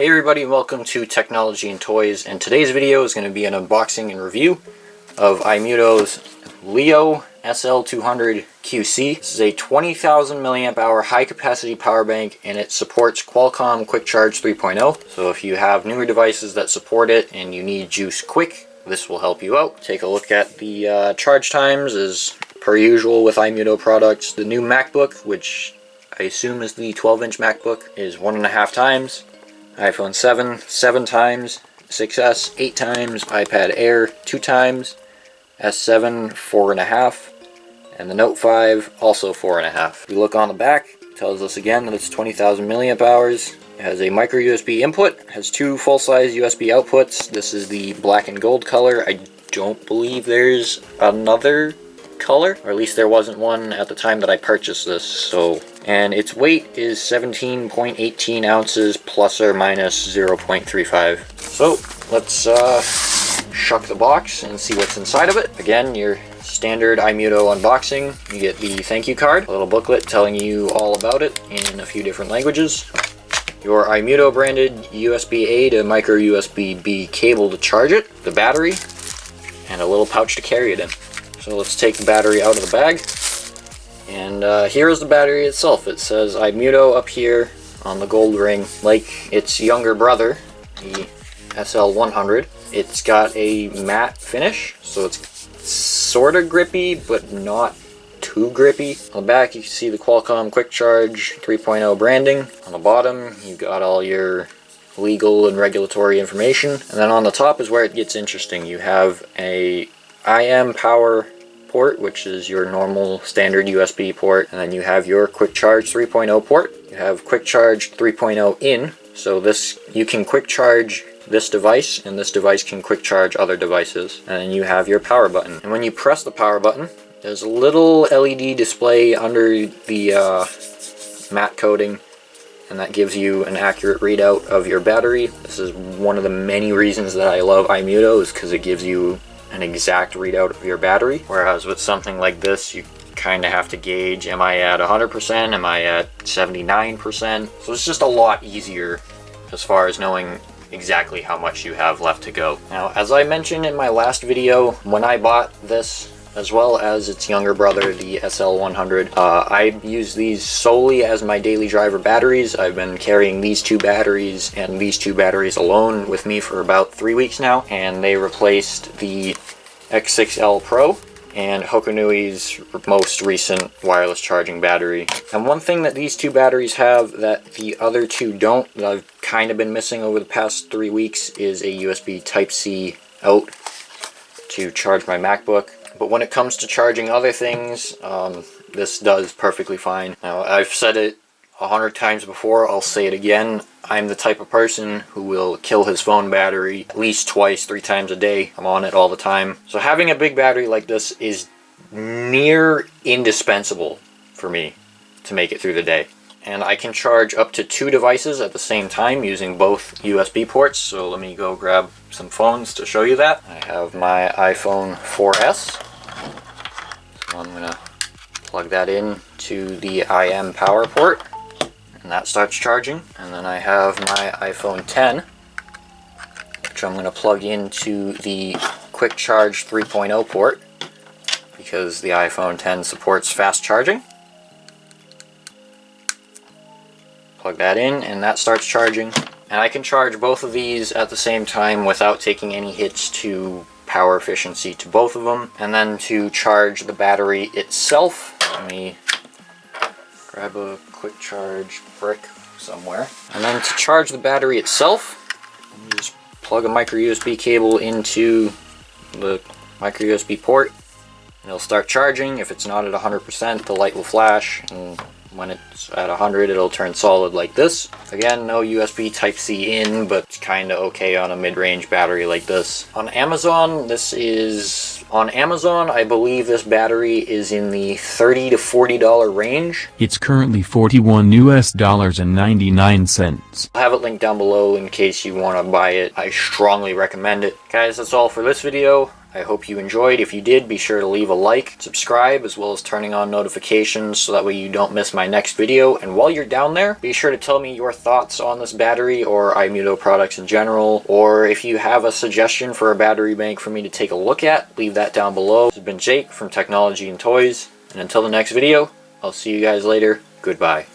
Hey everybody, and welcome to Technology and Toys, and today's video is going to be an unboxing and review of iMuto's Leo SL200QC. This is a 20,000 milliamp hour high capacity power bank, and it supports Qualcomm Quick Charge 3.0. So if you have newer devices that support it and you need juice quick, this will help you out. Take a look at the charge times as per usual with iMuto products. The new MacBook, which I assume is the 12-inch MacBook, is 1.5 times. iPhone 7, 7 times. 6S, 8 times. iPad Air, 2 times. S7, 4.5. And the Note 5, also 4.5. If we look on the back, it tells us again that it's 20,000 milliamp hours. It has a micro USB input, has 2 full-size USB outputs. This is the black and gold color. I don't believe there's another color, or at least there wasn't one at the time that I purchased this. And its weight is 17.18 ounces plus or minus 0.35. So let's shuck the box and see what's inside of it. Again, your standard iMuto unboxing. You get the thank you card, a little booklet telling you all about it in a few different languages. Your iMuto branded USB-A to micro USB-B cable to charge it, the battery, and a little pouch to carry it in. So let's take the battery out of the bag. And here is the battery itself. It says iMuto up here on the gold ring, like its younger brother, the SL100. It's got a matte finish, so it's sort of grippy, but not too grippy. On the back, you can see the Qualcomm Quick Charge 3.0 branding. On the bottom, you've got all your legal and regulatory information. And then on the top is where it gets interesting. You have a IM power port, which is your normal standard USB port, and then you have your Quick Charge 3.0 port. You have Quick Charge 3.0 in, so this you can quick charge this device, and this device can quick charge other devices. And then you have your power button. And when you press the power button, there's a little LED display under the matte coating, and that gives you an accurate readout of your battery. This is one of the many reasons that I love iMuto, is because it gives you an exact readout of your battery. Whereas with something like this, you kind of have to gauge, am I at 100%, am I at 79%? So it's just a lot easier as far as knowing exactly how much you have left to go. Now, as I mentioned in my last video, when I bought this, as well as its younger brother, the SL100, I use these solely as my daily driver batteries. I've been carrying these 2 batteries and these 2 batteries alone with me for about 3 weeks now, and they replaced the X6L Pro and Hokunui's most recent wireless charging battery. And one thing that these 2 batteries have that the other 2 don't, that I've kind of been missing over the past 3 weeks, is a USB Type-C out to charge my MacBook. But when it comes to charging other things, this does perfectly fine. Now, I've said it 100 times before, I'll say it again. I'm the type of person who will kill his phone battery at least twice, 3 times a day. I'm on it all the time. So having a big battery like this is near indispensable for me to make it through the day. And I can charge up to 2 devices at the same time using both USB ports. So let me go grab some phones to show you that. I have my iPhone 4S. So I'm going to plug that in to the IM power port, and that starts charging. And then I have my iPhone 10, which I'm going to plug into the Quick Charge 3.0 port, because the iPhone 10 supports fast charging. Plug that in, and that starts charging. And I can charge both of these at the same time without taking any hits to power efficiency to both of them. And then to charge the battery itself, let me grab a quick charge brick somewhere. And then to charge the battery itself, you just plug a micro USB cable into the micro USB port, and it'll start charging. If it's not at 100%, the light will flash, and when it's at 100, it'll turn solid like this. Again, no USB Type-C in, but it's kind of okay on a mid-range battery like this. On Amazon, I believe this battery is in the $30 to $40 range. It's currently $41.99. I'll have it linked down below in case you want to buy it. I strongly recommend it. Guys, that's all for this video. I hope you enjoyed. If you did, be sure to leave a like, subscribe, as well as turning on notifications so that way you don't miss my next video. And while you're down there, be sure to tell me your thoughts on this battery or iMuto products in general, or if you have a suggestion for a battery bank for me to take a look at, leave that down below. This has been Jake from Technology and Toys, and until the next video, I'll see you guys later. Goodbye.